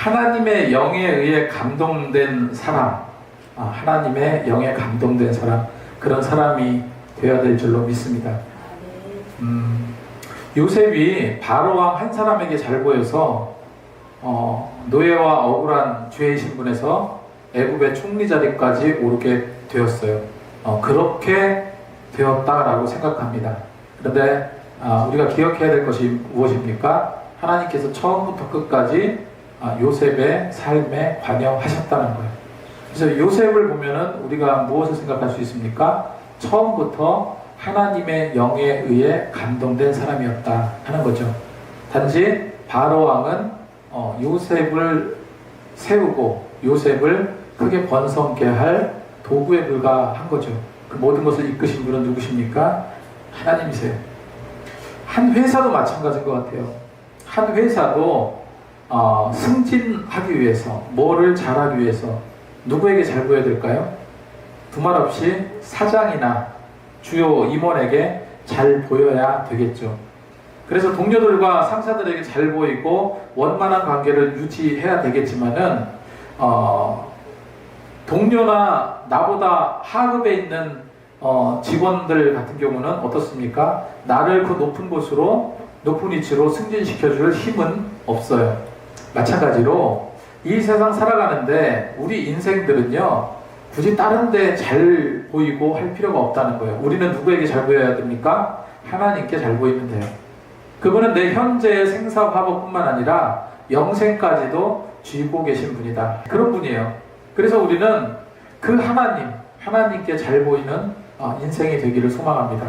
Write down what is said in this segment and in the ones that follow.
하나님의 영에 의해 감동된 사람, 하나님의 영에 감동된 사람, 그런 사람이 되어야 될 줄로 믿습니다. 요셉이 바로왕 한 사람에게 잘 보여서 노예와 억울한 죄의 신분에서 애굽의 총리 자리까지 오르게 되었어요. 그렇게 되었다라고 생각합니다. 그런데 우리가 기억해야 될 것이 무엇입니까? 하나님께서 처음부터 끝까지 요셉의 삶에 관여하셨다는 거예요. 그래서 요셉을 보면은 우리가 무엇을 생각할 수 있습니까? 처음부터 하나님의 영에 의해 감동된 사람이었다 하는 거죠. 단지 바로왕은 요셉을 세우고 요셉을 크게 번성케 할 도구에 불과한 거죠. 그 모든 것을 이끄신 분은 누구십니까? 하나님이세요. 한 회사도 마찬가지인 것 같아요. 한 회사도 승진하기 위해서, 뭐를 잘하기 위해서 누구에게 잘 보여야 될까요? 두말 없이 사장이나 주요 임원에게 잘 보여야 되겠죠. 그래서 동료들과 상사들에게 잘 보이고 원만한 관계를 유지해야 되겠지만은 동료나 나보다 하급에 있는 직원들 같은 경우는 어떻습니까? 나를 그 높은 곳으로, 높은 위치로 승진시켜줄 힘은 없어요. 마찬가지로 이 세상 살아가는데 우리 인생들은요, 굳이 다른 데 잘 보이고 할 필요가 없다는 거예요. 우리는 누구에게 잘 보여야 됩니까? 하나님께 잘 보이면 돼요. 그분은 내 현재의 생사화복뿐만 아니라 영생까지도 쥐고 계신 분이다. 그런 분이에요. 그래서 우리는 그 하나님께 잘 보이는 인생이 되기를 소망합니다.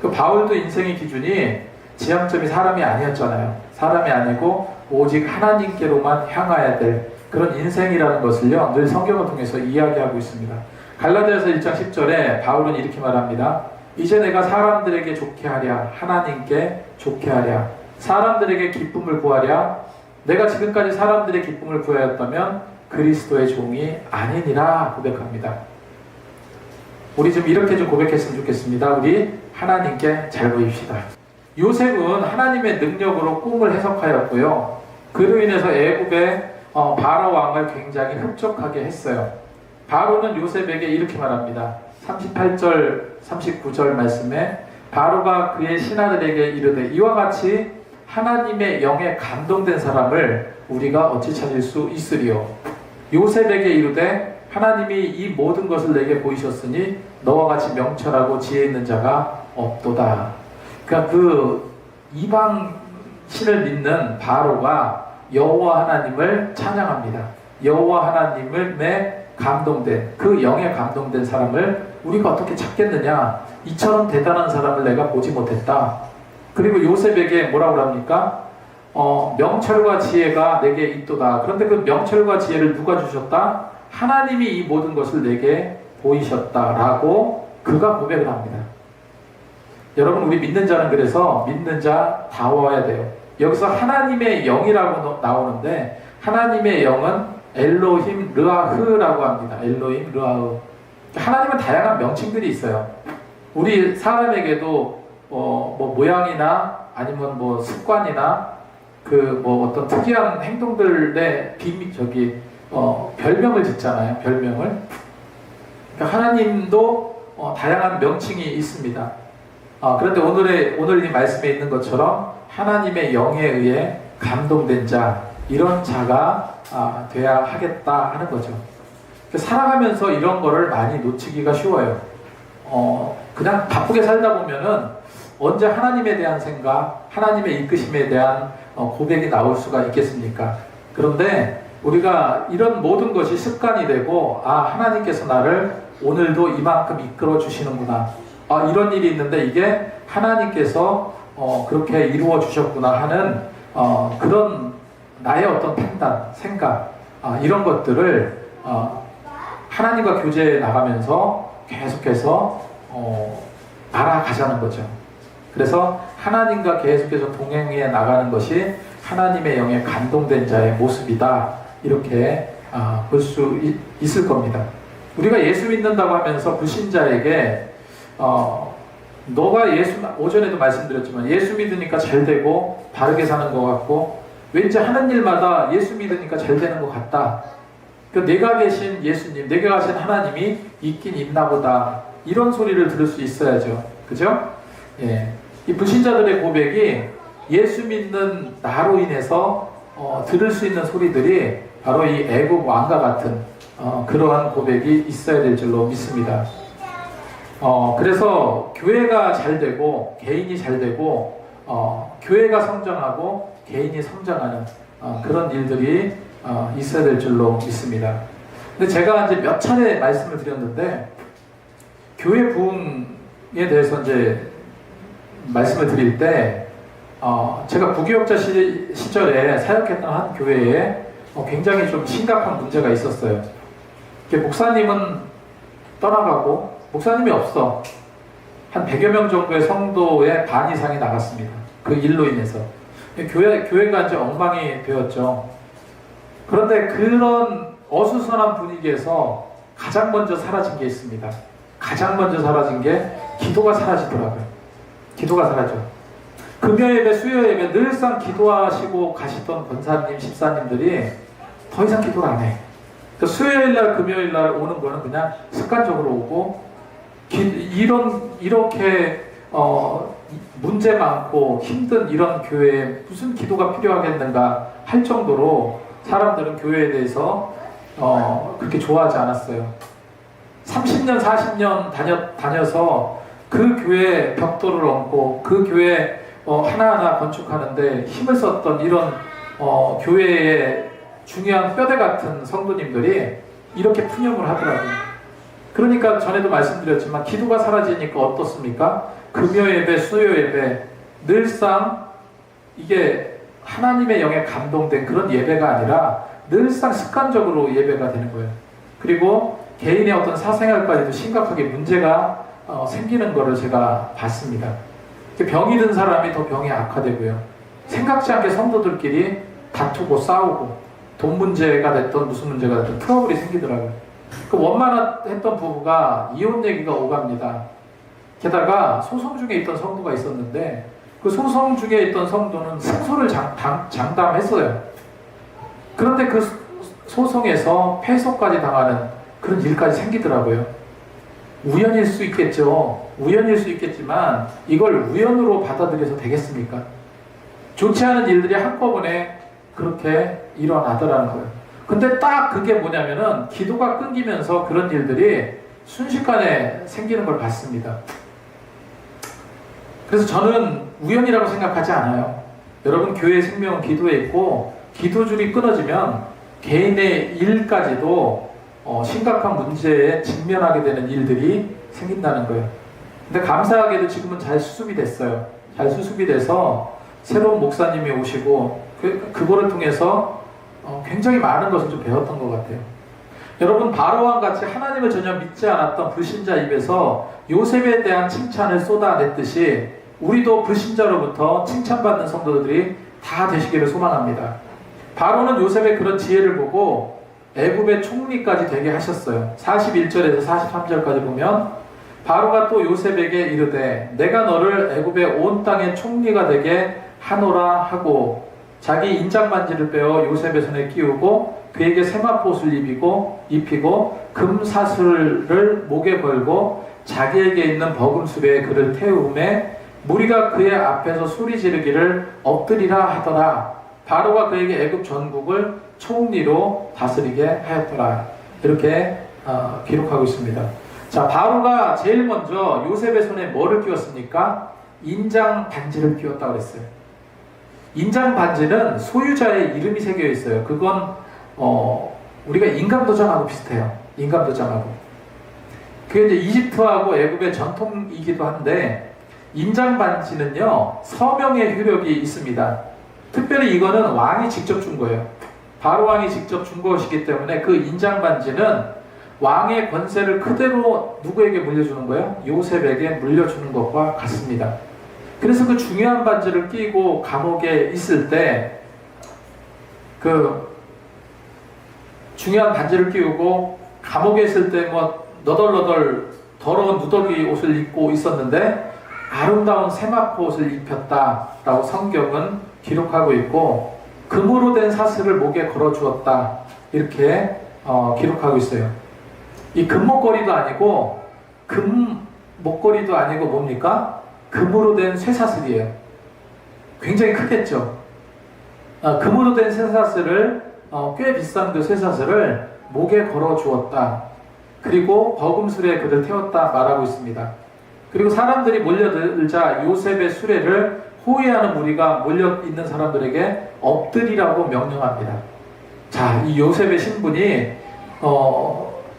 그 바울도 인생의 기준이 지향점이 사람이 아니었잖아요. 사람이 아니고 오직 하나님께로만 향해야 될 그런 인생이라는 것을요, 늘 성경을 통해서 이야기하고 있습니다. 갈라디아서 1장 10절에 바울은 이렇게 말합니다. 이제 내가 사람들에게 좋게 하랴, 하나님께 좋게 하랴, 사람들에게 기쁨을 구하랴. 내가 지금까지 사람들의 기쁨을 구하였다면 그리스도의 종이 아니니라 고백합니다. 우리 좀 이렇게 좀 고백했으면 좋겠습니다. 우리 하나님께 잘 보입시다. 요셉은 하나님의 능력으로 꿈을 해석하였고요, 그로 인해서 애굽의 바로 왕을 굉장히 흡족하게 했어요. 바로는 요셉에게 이렇게 말합니다. 38절 39절 말씀에 바로가 그의 신하들에게 이르되 이와 같이 하나님의 영에 감동된 사람을 우리가 어찌 찾을 수 있으리요. 요셉에게 이르되 하나님이 이 모든 것을 내게 보이셨으니 너와 같이 명철하고 지혜 있는 자가 없도다. 그러니까 그 이방 신을 믿는 바로가 여호와 하나님을 찬양합니다. 여호와 하나님을 감동된, 그 영에 감동된 사람을 우리가 어떻게 찾겠느냐? 이처럼 대단한 사람을 내가 보지 못했다. 그리고 요셉에게 뭐라고 합니까? 명철과 지혜가 내게 있도다. 그런데 그 명철과 지혜를 누가 주셨다? 하나님이 이 모든 것을 내게 보이셨다라고 그가 고백을 합니다. 여러분, 우리 믿는 자는 그래서 믿는 자 다워야 돼요. 여기서 하나님의 영이라고 나오는데 하나님의 영은 엘로힘 르아흐라고 합니다. 엘로힘 르아흐. 하나님은 다양한 명칭들이 있어요. 우리 사람에게도 뭐 모양이나 아니면 뭐 습관이나 그 뭐 어떤 특이한 행동들의 별명을 짓잖아요. 별명을. 그러니까 하나님도 다양한 명칭이 있습니다. 그런데 오늘 이 말씀에 있는 것처럼 하나님의 영에 의해 감동된 자, 이런 자가 돼야 하겠다 하는 거죠. 살아가면서 이런 거를 많이 놓치기가 쉬워요. 그냥 바쁘게 살다 보면은 언제 하나님에 대한 생각, 하나님의 이끄심에 대한 고백이 나올 수가 있겠습니까? 그런데 우리가 이런 모든 것이 습관이 되고, 하나님께서 나를 오늘도 이만큼 이끌어 주시는구나, 이런 일이 있는데 이게 하나님께서 그렇게 이루어 주셨구나 하는 그런 나의 어떤 판단, 생각, 이런 것들을 하나님과 교제해 나가면서 계속해서 알아가자는 거죠. 그래서 하나님과 계속해서 동행해 나가는 것이 하나님의 영에 감동된 자의 모습이다, 이렇게 볼 수 있을 겁니다. 우리가 예수 믿는다고 하면서 불신자에게 너가 오전에도 말씀드렸지만 예수 믿으니까 잘 되고 바르게 사는 것 같고 왠지 하는 일마다 예수 믿으니까 잘 되는 것 같다. 내가 계신 예수님, 내가 가신 하나님이 있긴 있나 보다. 이런 소리를 들을 수 있어야죠. 그죠? 예. 이 불신자들의 고백이 예수 믿는 나로 인해서 들을 수 있는 소리들이 바로 이 애국 왕과 같은 그러한 고백이 있어야 될 줄로 믿습니다. 그래서 교회가 잘 되고 개인이 잘 되고 교회가 성장하고 개인이 성장하는 그런 일들이 있어야 될 줄로 믿습니다. 근데 제가 이제 몇 차례 말씀을 드렸는데 교회 부흥에 대해서 이제 말씀을 드릴 때 제가 부교역자 시절에 사역했던 한 교회에 굉장히 좀 심각한 문제가 있었어요. 목사님은 떠나가고 목사님이 없어. 한 100여 명 정도의 성도의 반 이상이 나갔습니다. 그 일로 인해서. 교회가 이제 엉망이 되었죠. 그런데 그런 어수선한 분위기에서 가장 먼저 사라진 게 있습니다. 가장 먼저 사라진 게 기도가 사라지더라고요. 기도가 사라져. 금요예배, 수요예배 늘상 기도하시고 가시던 권사님, 집사님들이 더 이상 기도를 안 해. 수요일날, 금요일날 오는 거는 그냥 습관적으로 오고 이렇게 문제 많고 힘든 이런 교회에 무슨 기도가 필요하겠는가 할 정도로 사람들은 교회에 대해서 그렇게 좋아하지 않았어요. 30년, 40년 다녀서 그 교회 벽돌을 얹고 그 교회 하나하나 건축하는데 힘을 썼던 이런 교회의 중요한 뼈대 같은 성도님들이 이렇게 푸념을 하더라고요. 그러니까 전에도 말씀드렸지만 기도가 사라지니까 어떻습니까? 금요예배, 수요예배 늘상 이게 하나님의 영에 감동된 그런 예배가 아니라 늘상 습관적으로 예배가 되는 거예요. 그리고 개인의 어떤 사생활까지도 심각하게 문제가 생기는 것을 제가 봤습니다. 병이 든 사람이 더 병이 악화되고요. 생각지 않게 성도들끼리 다투고 싸우고 돈 문제가 됐던 무슨 문제가 됐던 트러블이 생기더라고요. 그 원만했던 부부가 이혼 얘기가 오갑니다. 게다가 소송 중에 있던 성도가 있었는데 그 소송 중에 있던 성도는 승소를 장담했어요. 그런데 그 소송에서 패소까지 당하는 그런 일까지 생기더라고요. 우연일 수 있겠죠. 우연일 수 있겠지만 이걸 우연으로 받아들여서 되겠습니까? 좋지 않은 일들이 한꺼번에 그렇게 일어나더라는 거예요. 근데 딱 그게 뭐냐면은 기도가 끊기면서 그런 일들이 순식간에 생기는 걸 봤습니다. 그래서 저는 우연이라고 생각하지 않아요. 여러분 교회의 생명은 기도에 있고 기도줄이 끊어지면 개인의 일까지도 심각한 문제에 직면하게 되는 일들이 생긴다는 거예요. 근데 감사하게도 지금은 잘 수습이 됐어요. 잘 수습이 돼서 새로운 목사님이 오시고 그거를 통해서 굉장히 많은 것을 좀 배웠던 것 같아요. 여러분 바로왕 같이 하나님을 전혀 믿지 않았던 불신자 입에서 요셉에 대한 칭찬을 쏟아냈듯이 우리도 불신자로부터 칭찬받는 성도들이 다 되시기를 소망합니다. 바로는 요셉의 그런 지혜를 보고 애굽의 총리까지 되게 하셨어요. 41절에서 43절까지 보면 바로가 또 요셉에게 이르되 내가 너를 애굽의 온 땅의 총리가 되게 하노라 하고 자기 인장반지를 빼어 요셉의 손에 끼우고 그에게 세마포옷을 입히고 금사슬을 목에 걸고 자기에게 있는 버금수레에 그를 태우매 무리가 그의 앞에서 소리 지르기를 엎드리라 하더라. 바로가 그에게 애굽 전국을 총리로 다스리게 하였더라. 이렇게 기록하고 있습니다. 자, 바로가 제일 먼저 요셉의 손에 뭐를 끼웠습니까? 인장 반지를 끼웠다고 그랬어요. 인장 반지는 소유자의 이름이 새겨 있어요. 그건 우리가 임감도장하고 비슷해요. 임감도장하고. 그게 이제 이집트하고 애굽의 전통이기도 한데 인장 반지는요 서명의 효력이 있습니다. 특별히 이거는 왕이 직접 준 거예요. 바로 왕이 직접 준 것이기 때문에 그 인장 반지는 왕의 권세를 그대로 누구에게 물려주는 거예요? 요셉에게 물려주는 것과 같습니다. 그래서 그 중요한 반지를 끼고 감옥에 있을 때 그 중요한 반지를 끼우고 감옥에 있을 때 뭐 너덜너덜 더러운 누더기 옷을 입고 있었는데 아름다운 세마포 옷을 입혔다라고 성경은 기록하고 있고 금으로 된 사슬을 목에 걸어 주었다. 이렇게 기록하고 있어요. 이 금목걸이도 아니고 금 목걸이도 아니고 뭡니까? 금으로 된 쇠사슬이에요. 굉장히 크겠죠. 금으로 된 쇠사슬을 꽤 비싼 그 쇠사슬을 목에 걸어 주었다. 그리고 버금술에 그를 태웠다 말하고 있습니다. 그리고 사람들이 몰려들자 요셉의 수레를 호위하는 무리가 몰려있는 사람들에게 엎드리라고 명령합니다. 자, 이 요셉의 신분이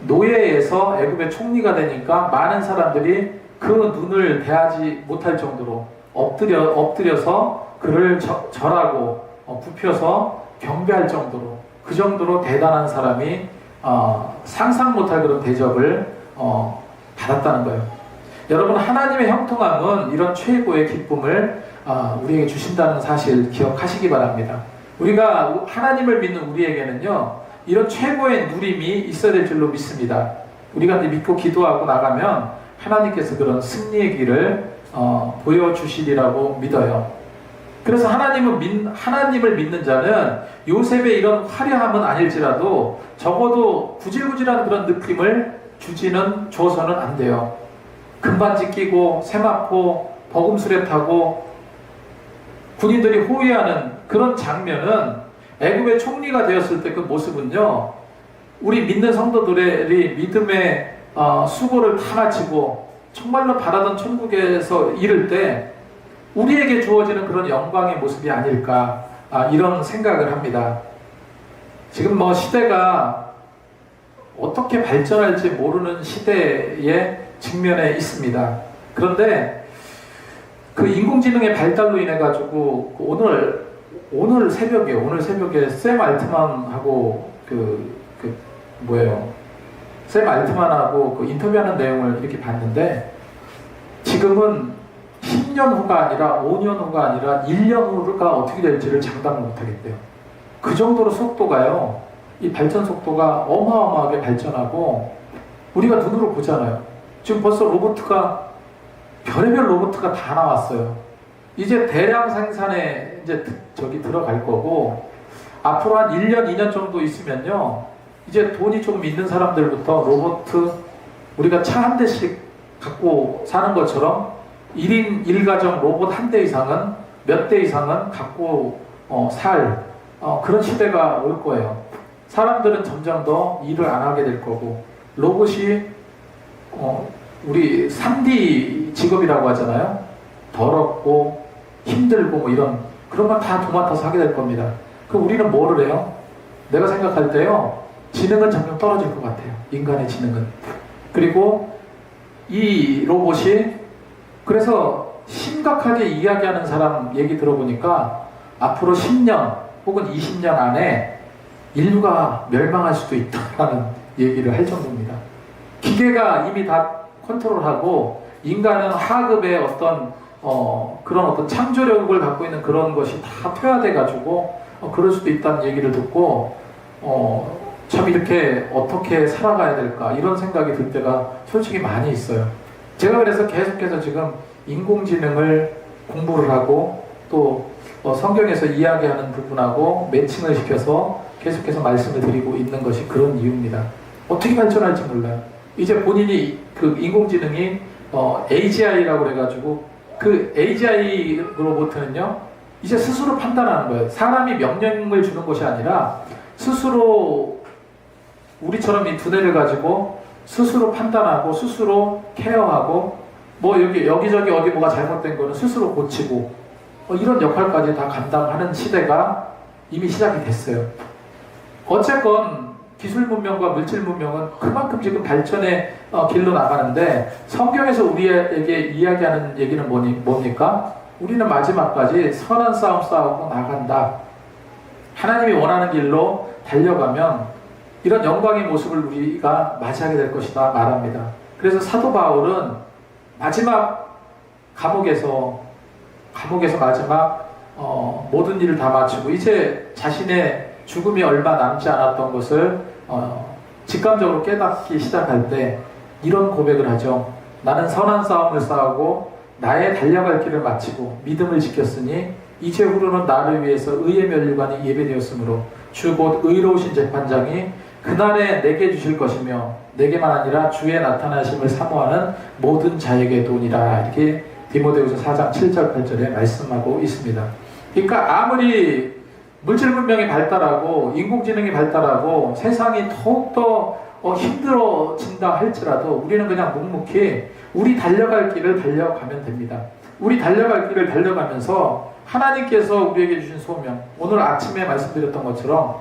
노예에서 애굽의 총리가 되니까 많은 사람들이 그 눈을 대하지 못할 정도로 엎드려서 그를 절하고 굽혀서 경배할 정도로, 그 정도로 대단한 사람이 상상 못할 그런 대접을 받았다는 거예요. 여러분, 하나님의 형통함은 이런 최고의 기쁨을 우리에게 주신다는 사실 기억하시기 바랍니다. 우리가 하나님을 믿는 우리에게는요, 이런 최고의 누림이 있어야 될 줄로 믿습니다. 우리가 믿고 기도하고 나가면 하나님께서 그런 승리의 길을 보여주시리라고 믿어요. 그래서 하나님을 믿는 자는 요셉의 이런 화려함은 아닐지라도 적어도 구질구질한 그런 느낌을 줘서는 안 돼요. 금반지 끼고 세마포 버금수레 타고 군인들이 호위하는 그런 장면은 애굽의 총리가 되었을 때 그 모습은요, 우리 믿는 성도들의 믿음의 수고를 다 마치고 정말로 바라던 천국에서 이를 때 우리에게 주어지는 그런 영광의 모습이 아닐까, 이런 생각을 합니다. 지금 시대가 어떻게 발전할지 모르는 시대에 직면해 있습니다. 그런데 그 인공지능의 발달로 인해 가지고 오늘 새벽에 샘 알트만하고 샘 알트만하고 그 인터뷰하는 내용을 이렇게 봤는데, 지금은 10년 후가 아니라 5년 후가 아니라 1년 후가 어떻게 될지를 장담을 못하겠대요. 그 정도로 속도가요, 이 발전 속도가 어마어마하게 발전하고 우리가 눈으로 보잖아요. 지금 벌써 별의별 로봇가 다 나왔어요. 이제 대량 생산에 이제 들어갈 거고, 앞으로 한 1년, 2년 정도 있으면요, 이제 돈이 좀 있는 사람들부터 로봇, 우리가 차 한 대씩 갖고 사는 것처럼 1인 1가정 로봇 한 대 이상은, 몇 대 이상은 갖고 살 그런 시대가 올 거예요. 사람들은 점점 더 일을 안 하게 될 거고, 로봇이 우리 3D 직업이라고 하잖아요. 더럽고 힘들고 이런 그런 건 다 도맡아서 하게 될 겁니다. 그럼 우리는 뭐를 해요? 내가 생각할 때요, 지능은 점점 떨어질 것 같아요. 인간의 지능은. 그리고 이 로봇이, 그래서 심각하게 이야기하는 사람 얘기 들어보니까 앞으로 10년 혹은 20년 안에 인류가 멸망할 수도 있다는 얘기를 할 정도입니다. 기계가 이미 다 컨트롤하고 인간은 하급의 그런 어떤 창조력을 갖고 있는 그런 것이 다 퇴화돼가지고 그럴 수도 있다는 얘기를 듣고 참 이렇게 어떻게 살아가야 될까, 이런 생각이 들 때가 솔직히 많이 있어요. 제가 그래서 계속해서 지금 인공지능을 공부를 하고 또 성경에서 이야기하는 부분하고 매칭을 시켜서 계속해서 말씀을 드리고 있는 것이 그런 이유입니다. 어떻게 발전할지 몰라요. 이제 본인이 그 인공지능이 AGI라고 그래가지고, 그 AGI 로봇은요, 이제 스스로 판단하는 거예요. 사람이 명령을 주는 것이 아니라 스스로 우리처럼 이 두뇌를 가지고 스스로 판단하고 스스로 케어하고, 여기저기 어디 뭐가 잘못된 거는 스스로 고치고, 이런 역할까지 다 감당하는 시대가 이미 시작이 됐어요. 어쨌건 기술 문명과 물질 문명은 그만큼 지금 발전의 길로 나가는데, 성경에서 우리에게 이야기하는 얘기는 뭡니까? 우리는 마지막까지 선한 싸움 싸우고 나간다. 하나님이 원하는 길로 달려가면 이런 영광의 모습을 우리가 맞이하게 될 것이다 말합니다. 그래서 사도 바울은 마지막 감옥에서 마지막 모든 일을 다 마치고 이제 자신의 죽음이 얼마 남지 않았던 것을 직감적으로 깨닫기 시작할 때 이런 고백을 하죠. 나는 선한 싸움을 싸우고 나의 달려갈 길을 마치고 믿음을 지켰으니 이제 후로는 나를 위해서 의의 면류관이 예배되었으므로 주 곧 의로우신 재판장이 그날에 내게 주실 것이며 내게만 아니라 주의 나타나심을 사모하는 모든 자에게 도니라. 이렇게 디모데후서 4장 7절 8절에 말씀하고 있습니다. 그러니까 아무리 물질 문명이 발달하고 인공지능이 발달하고 세상이 더욱더 힘들어진다 할지라도 우리는 그냥 묵묵히 우리 달려갈 길을 달려가면 됩니다. 우리 달려갈 길을 달려가면서 하나님께서 우리에게 주신 소명, 오늘 아침에 말씀드렸던 것처럼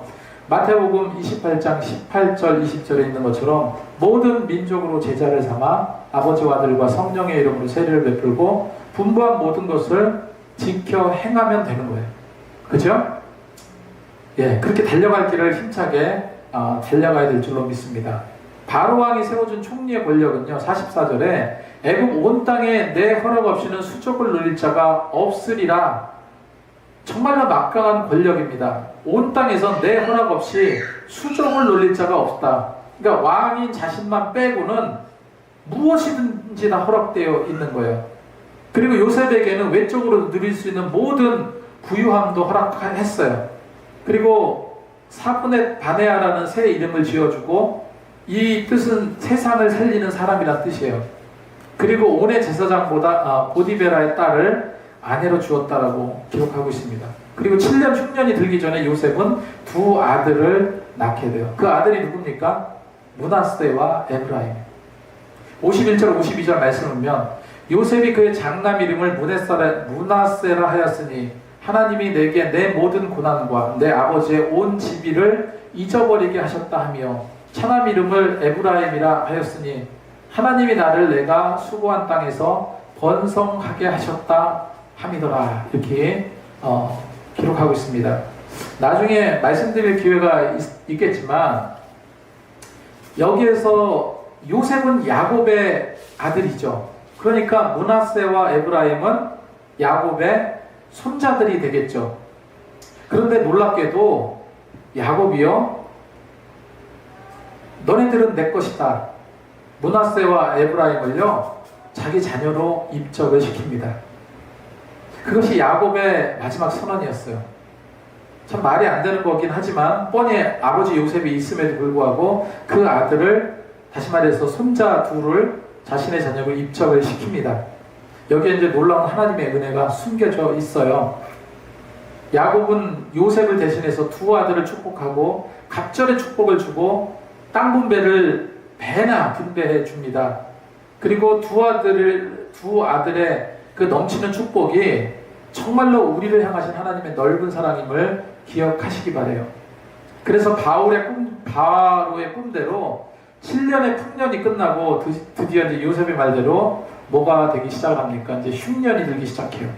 마태복음 28장 18절 20절에 있는 것처럼 모든 민족으로 제자를 삼아 아버지와 아들과 성령의 이름으로 세례를 베풀고 분부한 모든 것을 지켜 행하면 되는 거예요. 그죠? 예, 그렇게 달려갈 길을 힘차게 달려가야 될 줄로 믿습니다. 바로왕이 세워준 총리의 권력은요, 44절에 애굽 온 땅에 내 허락 없이는 수족을 누릴 자가 없으리라. 정말로 막강한 권력입니다. 온 땅에서 내 허락 없이 수족을 놀릴 자가 없다. 그러니까 왕인 자신만 빼고는 무엇이든지 다 허락되어 있는 거예요. 그리고 요셉에게는 외적으로 누릴 수 있는 모든 부유함도 허락했어요. 그리고 사분의 바네아라는 새 이름을 지어주고, 이 뜻은 세상을 살리는 사람이란 뜻이에요. 그리고 온의 제사장보다 보디베라의 딸을 아내로 주었다라고 기록하고 있습니다. 그리고 7년 흉년이 들기 전에 요셉은 두 아들을 낳게 돼요. 그 아들이 누굽니까? 므낫세와 에브라임. 51절 52절 말씀을 보면 요셉이 그의 장남 이름을 므낫세라 하였으니 하나님이 내게 내 모든 고난과 내 아버지의 온 지비를 잊어버리게 하셨다 하며 차남 이름을 에브라임이라 하였으니 하나님이 나를 내가 수고한 땅에서 번성하게 하셨다 함이더라. 이렇게 기록하고 있습니다. 나중에 말씀드릴 기회가 있겠지만 여기에서 요셉은 야곱의 아들이죠. 그러니까 므낫세와 에브라임은 야곱의 손자들이 되겠죠. 그런데 놀랍게도 야곱이요, 너네들은 내 것이다. 므낫세와 에브라임을요 자기 자녀로 입적을 시킵니다. 그것이 야곱의 마지막 선언이었어요. 참 말이 안 되는 거긴 하지만 뻔히 아버지 요셉이 있음에도 불구하고 그 아들을, 다시 말해서 손자 둘을 자신의 자녀로 입적을 시킵니다. 여기에 이제 놀라운 하나님의 은혜가 숨겨져 있어요. 야곱은 요셉을 대신해서 두 아들을 축복하고 갑절의 축복을 주고 땅 분배를 배나 분배해 줍니다. 그리고 두 아들의 그 넘치는 축복이 정말로 우리를 향하신 하나님의 넓은 사랑임을 기억하시기 바래요. 그래서 바로의 꿈대로 7년의 풍년이 끝나고 드디어 이제 요셉의 말대로 뭐가 되기 시작합니까? 이제 흉년이 들기 시작해요.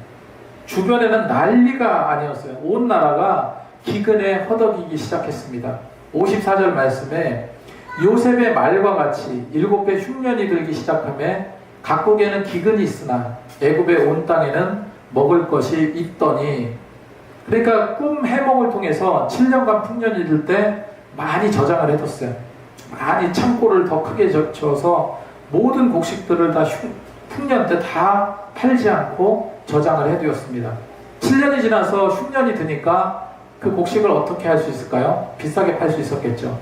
주변에는 난리가 아니었어요. 온 나라가 기근에 허덕이기 시작했습니다. 54절 말씀에 요셉의 말과 같이 7배 흉년이 들기 시작하며 각국에는 기근이 있으나 애굽의 온 땅에는 먹을 것이 있더니, 그러니까 꿈 해몽을 통해서 7년간 풍년이 들 때 많이 저장을 해뒀어요. 많이 창고를 더 크게 져서 모든 곡식들을 다 풍년 때 다 팔지 않고 저장을 해두었습니다. 7년이 지나서 흉년이 드니까 그 곡식을 어떻게 할 수 있을까요? 비싸게 팔 수 있었겠죠.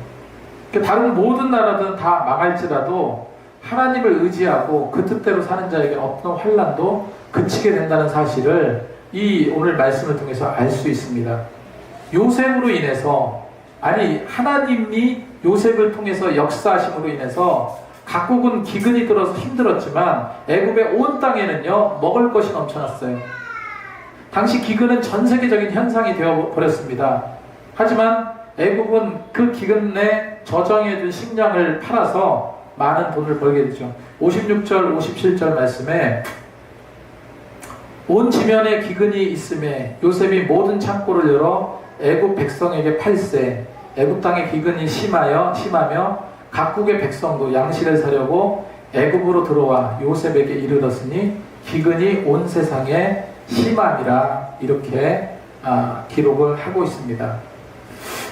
다른 모든 나라들은 다 망할지라도 하나님을 의지하고 그 뜻대로 사는 자에게 어떤 환난도 그치게 된다는 사실을 이 오늘 말씀을 통해서 알 수 있습니다. 요셉으로 인해서, 아니 하나님이 요셉을 통해서 역사하심으로 인해서 각국은 기근이 들어서 힘들었지만 애굽의 온 땅에는요 먹을 것이 넘쳐났어요. 당시 기근은 전 세계적인 현상이 되어버렸습니다. 하지만 애굽은 그 기근에 저장해둔 식량을 팔아서 많은 돈을 벌게 되죠. 56절 57절 말씀에 온 지면에 기근이 있음에 요셉이 모든 창고를 열어 애굽 백성에게 팔세. 애굽 땅에 기근이 심하며 각국의 백성도 양식을 사려고 애굽으로 들어와 요셉에게 이르렀으니 기근이 온 세상에 심함이라. 이렇게 기록을 하고 있습니다.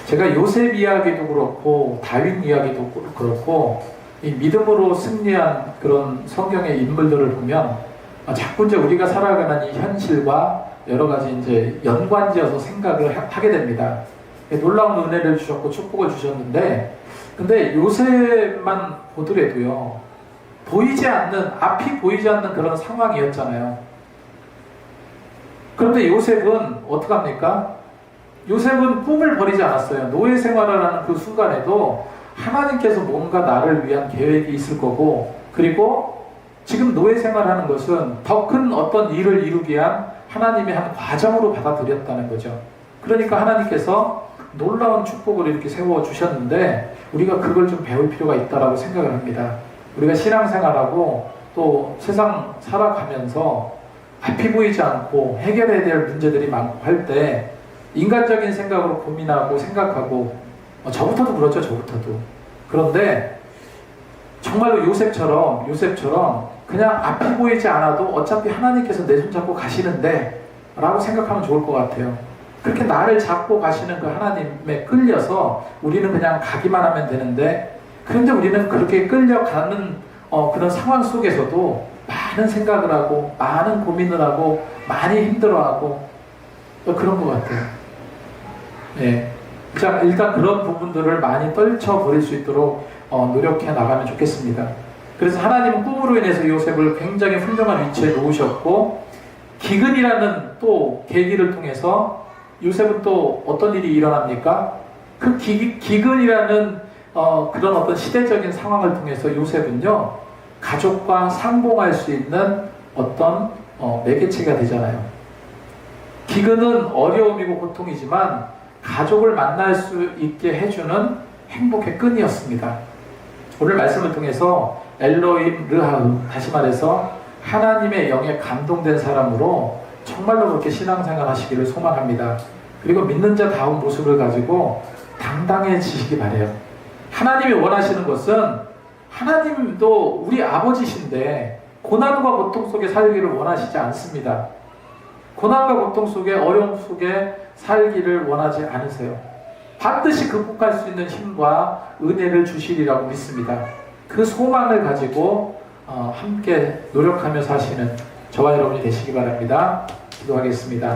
제가 요셉 이야기도 그렇고 다윗 이야기도 그렇고 이 믿음으로 승리한 그런 성경의 인물들을 보면 자꾸 이제 우리가 살아가는 이 현실과 여러 가지 이제 연관지어서 생각을 하게 됩니다. 놀라운 은혜를 주셨고 축복을 주셨는데, 근데 요셉만 보더라도요, 앞이 보이지 않는 그런 상황이었잖아요. 그런데 요셉은 어떡합니까? 요셉은 꿈을 버리지 않았어요. 노예 생활을 하는 그 순간에도 하나님께서 뭔가 나를 위한 계획이 있을 거고, 그리고 지금 노예 생활하는 것은 더 큰 어떤 일을 이루기 위한 하나님의 한 과정으로 받아들였다는 거죠. 그러니까 하나님께서 놀라운 축복을 이렇게 세워주셨는데, 우리가 그걸 좀 배울 필요가 있다고 생각을 합니다. 우리가 신앙생활하고 또 세상 살아가면서 앞이 보이지 않고 해결해야 될 문제들이 많고 할 때 인간적인 생각으로 고민하고 생각하고, 저부터도 그렇죠. 저부터도. 그런데 정말로 요셉처럼 그냥 앞이 보이지 않아도 어차피 하나님께서 내 손 잡고 가시는데 라고 생각하면 좋을 것 같아요. 그렇게 나를 잡고 가시는 그 하나님에 끌려서 우리는 그냥 가기만 하면 되는데, 그런데 우리는 그렇게 끌려가는 그런 상황 속에서도 많은 생각을 하고 많은 고민을 하고 많이 힘들어하고 그런 것 같아요. 예. 자, 일단 그런 부분들을 많이 떨쳐버릴 수 있도록 노력해 나가면 좋겠습니다. 그래서 하나님은 꿈으로 인해서 요셉을 굉장히 훌륭한 위치에 놓으셨고, 기근이라는 또 계기를 통해서 요셉은 또 어떤 일이 일어납니까? 그 기근이라는 그런 어떤 시대적인 상황을 통해서 요셉은요, 가족과 상봉할 수 있는 어떤 매개체가 되잖아요. 기근은 어려움이고 고통이지만 가족을 만날 수 있게 해주는 행복의 끈이었습니다. 오늘 말씀을 통해서 엘로임 르하우, 다시 말해서 하나님의 영에 감동된 사람으로 정말로 그렇게 신앙생활 하시기를 소망합니다. 그리고 믿는 자다운 모습을 가지고 당당해지시기 바래요. 하나님이 원하시는 것은, 하나님도 우리 아버지신데 고난과 고통 속에 살기를 원하시지 않습니다. 고난과 고통 속에, 어려움 속에 살기를 원하지 않으세요. 반드시 극복할 수 있는 힘과 은혜를 주시리라고 믿습니다. 그 소망을 가지고 함께 노력하며 사시는 저와 여러분이 되시기 바랍니다. 기도하겠습니다.